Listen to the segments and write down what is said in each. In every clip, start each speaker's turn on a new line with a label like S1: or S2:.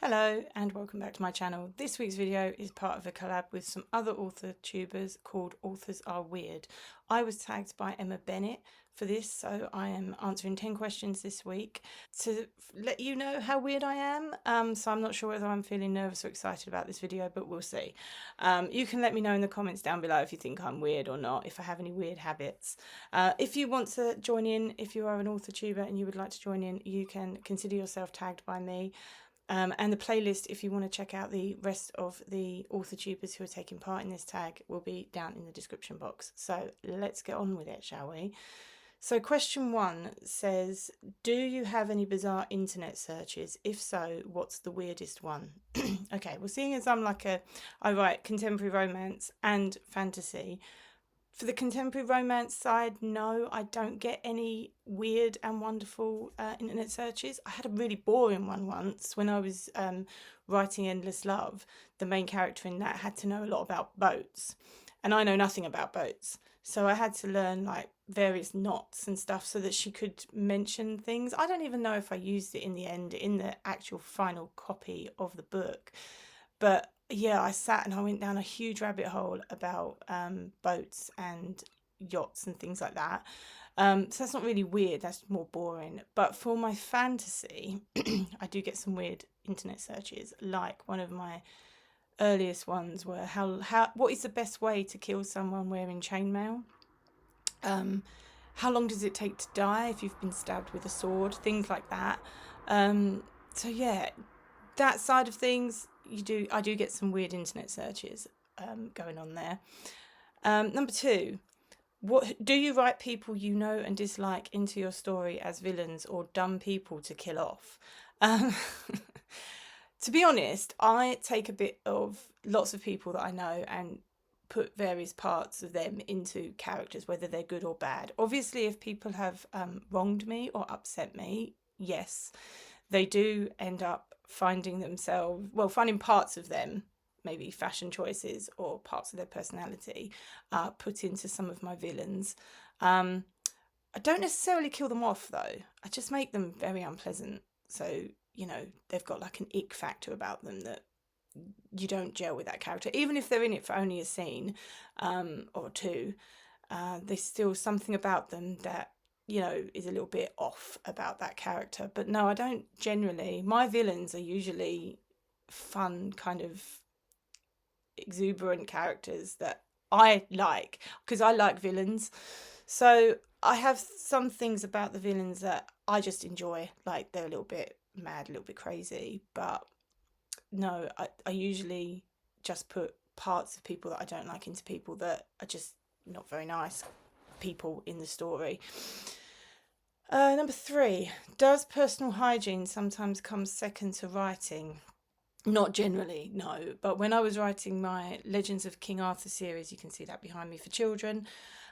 S1: Hello and welcome back to my channel. This week's video is part of a collab with some other author tubers called Authors Are Weird. I was tagged by Emma Bennett for this, so I am answering 10 questions this week to let you know how weird I am. So I'm not sure whether I'm feeling nervous or excited about this video, but we'll see. You can let me know in the comments down below if you think I'm weird or not, if I have any weird habits. If you want to join in, if you are an author tuber and you would like to join in, you can consider yourself tagged by me. And the playlist, if you want to check out the rest of the author tubers who are taking part in this tag, will be down in the description box. So let's get on with it, shall we? So question 1 says, do you have any bizarre internet searches? If so, what's the weirdest one? Okay, well, seeing as I write contemporary romance and fantasy. For the contemporary romance side, no, I don't get any weird and wonderful internet searches. I had a really boring one once when I was writing Endless Love. The main character in that had to know a lot about boats, and I know nothing about boats. So I had to learn like various knots and stuff so that she could mention things. I don't even know if I used it in the end in the actual final copy of the book. But yeah, I sat and I went down a huge rabbit hole about boats and yachts and things like that. So that's not really weird, that's more boring. But for my fantasy, I do get some weird internet searches. Like one of my earliest ones were what is the best way to kill someone wearing chainmail? How long does it take to die if you've been stabbed with a sword? Things like that. So yeah, that side of things, I do get some weird internet searches going on there. Number 2, what do you write people you know and dislike into your story as villains or dumb people to kill off? To be honest, I take a bit of lots of people that I know and put various parts of them into characters, whether they're good or bad. Obviously, if people have wronged me or upset me, yes, they do end up finding parts of them, maybe fashion choices or parts of their personality, put into some of my villains. I don't necessarily kill them off though. I just make them very unpleasant. So, you know, they've got like an ick factor about them that you don't gel with that character. Even if they're in it for only a scene or two, there's still something about them that, you know, is a little bit off about that character. But no, I don't generally. My villains are usually fun, kind of exuberant characters that I like, because I like villains. So I have some things about the villains that I just enjoy, like they're a little bit mad, a little bit crazy. But no, I usually just put parts of people that I don't like into people that are just not very nice people in the story. Number 3, does personal hygiene sometimes come second to writing? Not generally, no. But when I was writing my Legends of King Arthur series, you can see that behind me, for children,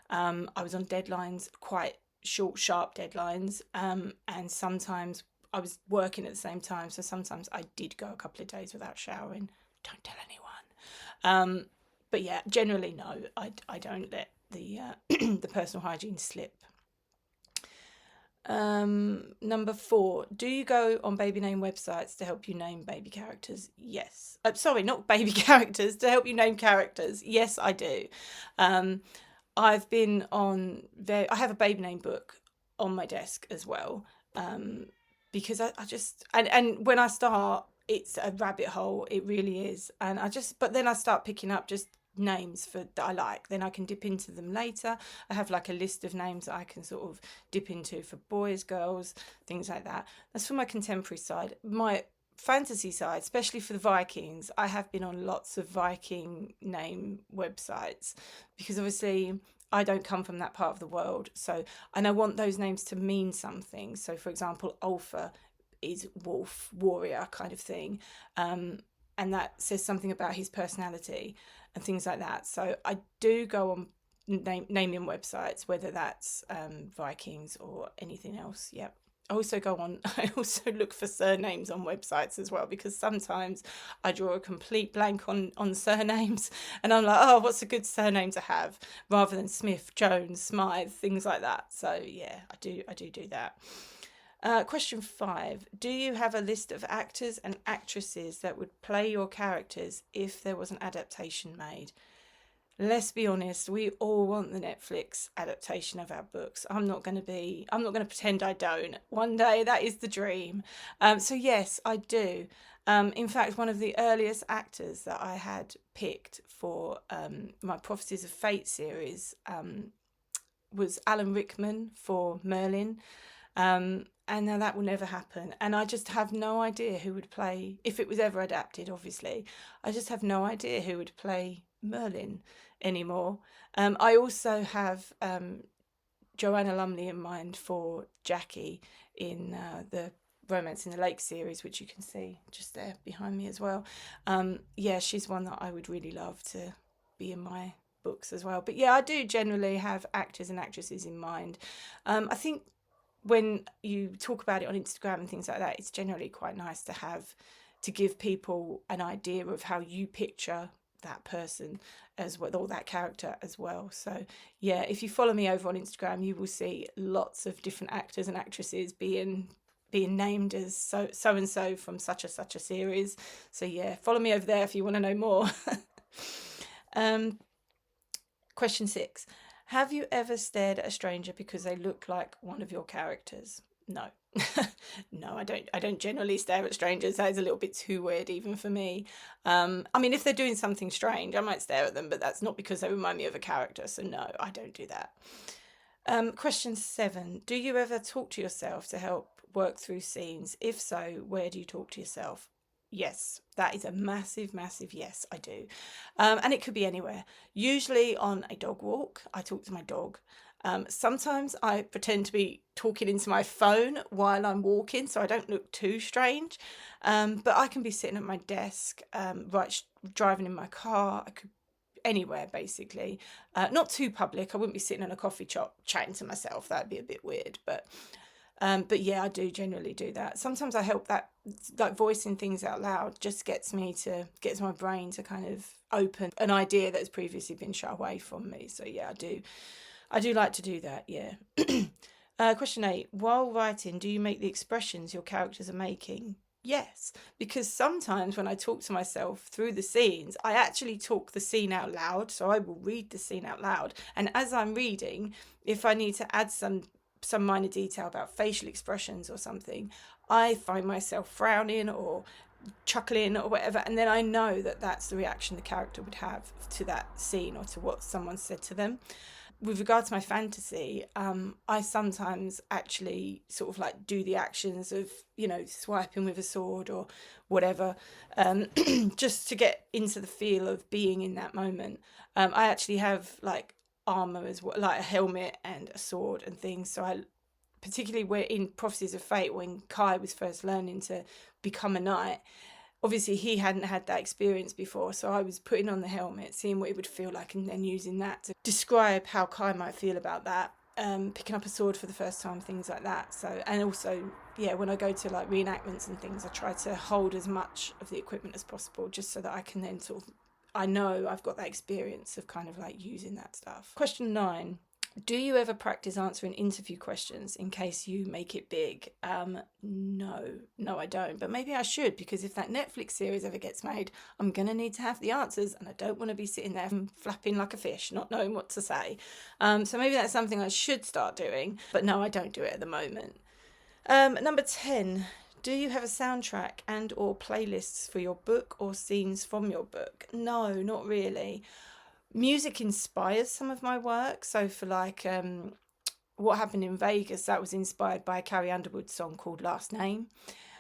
S1: I was on deadlines, quite short, sharp deadlines, and sometimes I was working at the same time, so sometimes I did go a couple of days without showering. Don't tell anyone. But yeah, generally no, I don't let the the personal hygiene slip. Number 4, do you go on baby name websites to help you name baby characters? Yes. Sorry, not baby characters, to help you name characters. Yes, I do. I've been on I have a baby name book on my desk as well, because I just and when I start, it's a rabbit hole, it really is. And but then I start picking up just names that I like, then I can dip into them later. I have like a list of names that I can sort of dip into for boys, girls, things like that. That's for my contemporary side. My fantasy side, especially for the Vikings, I have been on lots of Viking name websites, because obviously I don't come from that part of the world, and I want those names to mean something. So for example, Ulfa is wolf, warrior kind of thing, and that says something about his personality and things like that. So I do go on naming websites, whether that's Vikings or anything else. Yep. I also look for surnames on websites as well, because sometimes I draw a complete blank on surnames, and I'm like, oh, what's a good surname to have, rather than Smith, Jones, Smythe, things like that. So yeah, I do that. Question 5. Do you have a list of actors and actresses that would play your characters if there was an adaptation made? Let's be honest, we all want the Netflix adaptation of our books. I'm not going to pretend I don't. One day that is the dream. So yes, I do. In fact, one of the earliest actors that I had picked for my Prophecies of Fate series was Alan Rickman for Merlin. And now that will never happen. And I just have no idea who would play, if it was ever adapted, obviously. I just have no idea who would play Merlin anymore. I also have Joanna Lumley in mind for Jackie in the Romance in the Lake series, which you can see just there behind me as well. Yeah, she's one that I would really love to be in my books as well. But yeah, I do generally have actors and actresses in mind. I think when you talk about it on Instagram and things like that, it's generally quite nice to give people an idea of how you picture that person as well, or that character as well. So yeah, if you follow me over on Instagram, you will see lots of different actors and actresses being named as so and so from such a series. So yeah, follow me over there if you want to know more. Question 6. Have you ever stared at a stranger because they look like one of your characters? No. No, I don't generally stare at strangers. That is a little bit too weird even for me. I mean, if they're doing something strange, I might stare at them, but that's not because they remind me of a character. So no, I don't do that. Question 7. Do you ever talk to yourself to help work through scenes? If so, where do you talk to yourself? Yes, that is a massive, massive yes, I do. And it could be anywhere. Usually on a dog walk, I talk to my dog. Sometimes I pretend to be talking into my phone while I'm walking, so I don't look too strange. But I can be sitting at my desk, driving in my car. I could anywhere basically. Not too public. I wouldn't be sitting in a coffee shop chatting to myself. That'd be a bit weird, but yeah, I do generally do that. Sometimes I help that, like voicing things out loud just gets my brain to kind of open an idea that has previously been shut away from me. So yeah, I do like to do that. Yeah. Question 8. While writing, do you make the expressions your characters are making? Yes, because sometimes when I talk to myself through the scenes, I actually talk the scene out loud. So I will read the scene out loud. And as I'm reading, if I need to add some minor detail about facial expressions or something, I find myself frowning or chuckling or whatever, and then I know that that's the reaction the character would have to that scene or to what someone said to them. With regard to my fantasy, I sometimes actually sort of like do the actions of, swiping with a sword or whatever, just to get into the feel of being in that moment. I actually have like armor as well, like a helmet and a sword and things. So particularly where in Prophecies of Fate, when Kai was first learning to become a knight, obviously he hadn't had that experience before, so I was putting on the helmet, seeing what it would feel like, and then using that to describe how Kai might feel about that. Picking up a sword for the first time, things like that. So, and also, yeah, when I go to like reenactments and things, I try to hold as much of the equipment as possible, just so that I can then sort of, I know I've got that experience of kind of like using that stuff. Question 9. Do you ever practice answering interview questions in case you make it big? No, I don't. But maybe I should, because if that Netflix series ever gets made, I'm going to need to have the answers, and I don't want to be sitting there flapping like a fish, not knowing what to say. So maybe that's something I should start doing. But no, I don't do it at the moment. Number 10. Do you have a soundtrack and or playlists for your book or scenes from your book? No, not really. Music inspires some of my work. So for like What Happened in Vegas, that was inspired by a Carrie Underwood song called Last Name.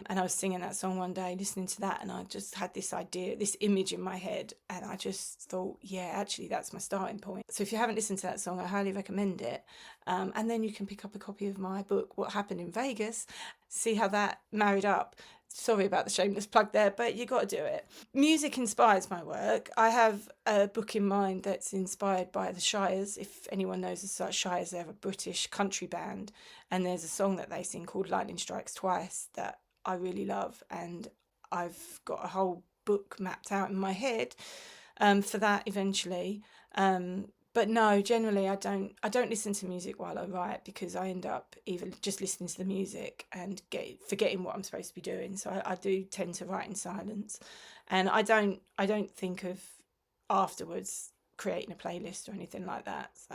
S1: And I was singing that song one day, listening to that, and I just had this idea, this image in my head, and I just thought, yeah, actually, that's my starting point. So if you haven't listened to that song, I highly recommend it. And then you can pick up a copy of my book, What Happened in Vegas, see how that married up. Sorry about the shameless plug there, but you got to do it. Music inspires my work. I have a book in mind that's inspired by the Shires. If anyone knows the Shires, they're a British country band, and there's a song that they sing called Lightning Strikes Twice that I really love, and I've got a whole book mapped out in my head for that eventually. But no, generally I don't listen to music while I write, because I end up either just listening to the music and forgetting what I'm supposed to be doing. So I do tend to write in silence, and I don't think of afterwards creating a playlist or anything like that. So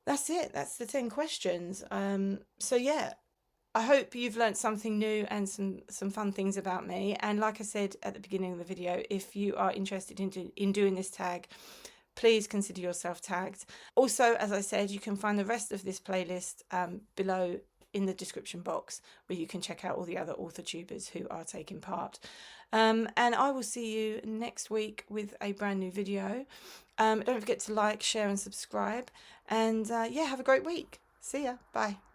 S1: that's it. That's the 10 questions. So yeah, I hope you've learnt something new and some fun things about me. And like I said at the beginning of the video, if you are interested in doing this tag, please consider yourself tagged. Also, as I said, you can find the rest of this playlist below in the description box, where you can check out all the other author tubers who are taking part. And I will see you next week with a brand new video. Don't forget to like, share and subscribe. And yeah, have a great week. See ya. Bye.